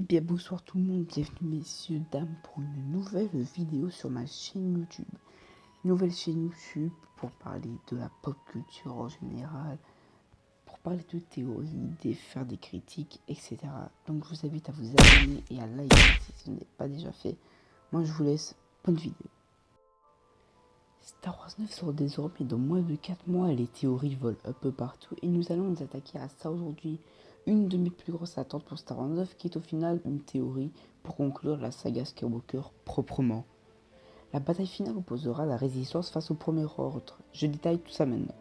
Bien bonsoir tout le monde, bienvenue messieurs, dames pour une nouvelle vidéo sur ma chaîne YouTube. Nouvelle chaîne YouTube pour parler de la pop culture en général, pour parler de théories, faire des critiques, etc. Donc je vous invite à vous abonner et à liker si ce n'est pas déjà fait. Moi je vous laisse, bonne vidéo. Star Wars 9 sort désormais dans moins de 4 mois et les théories volent un peu partout et nous allons nous attaquer à ça aujourd'hui. Une de mes plus grosses attentes pour Star Wars 9 qui est au final une théorie pour conclure la saga Skywalker proprement. La bataille finale opposera la résistance face au premier ordre. Je détaille tout ça maintenant.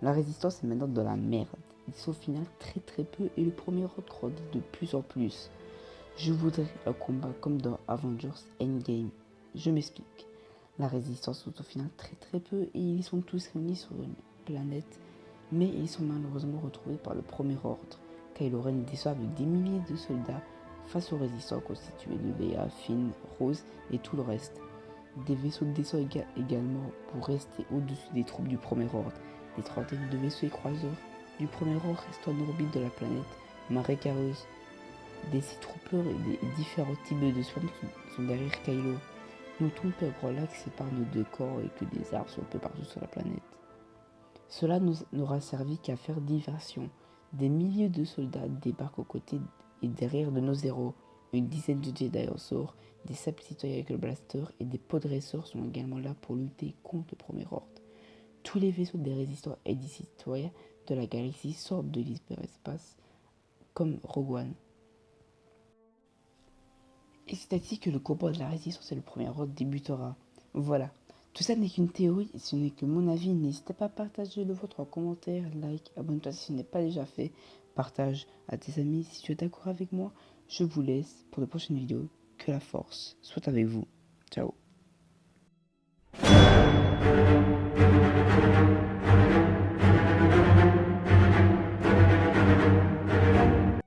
La résistance est maintenant de la merde. Ils sont au final très peu et le premier ordre grandit de plus en plus. Je voudrais un combat comme dans Avengers Endgame. Je m'explique. La résistance est au final très peu et ils sont tous réunis sur une planète, mais ils sont malheureusement retrouvés par le premier ordre. Kylo Ren descend avec des milliers de soldats face aux résistants constitués de Leia, Finn, Rose et tout le reste. Des vaisseaux descendent également pour rester au-dessus des troupes du premier ordre. Des trentaines de vaisseaux et croiseurs du premier ordre restent en orbite de la planète marécageuse. Des Sith Troopers et des différents types de swarms sont derrière Kylo. Notons qu'un grand lac sépare nos deux corps et que des arbres sont un peu partout sur la planète. Cela n'aura servi qu'à faire diversion. Des milliers de soldats débarquent aux côtés et derrière de nos héros. Une dizaine de Jedi en sort, des sables citoyens avec le blaster et des podresseurs sont également là pour lutter contre le premier ordre. Tous les vaisseaux des résistants et des citoyens de la galaxie sortent de l'hyperespace comme Rogue One. Et c'est ainsi que le combat de la résistance et le premier ordre débutera. Voilà. Tout ça n'est qu'une théorie, ce n'est que mon avis. N'hésitez pas à partager le vôtre en commentaire, like, abonne-toi si ce n'est pas déjà fait. Partage à tes amis si tu es d'accord avec moi. Je vous laisse pour de prochaines vidéos. Que la force soit avec vous. Ciao.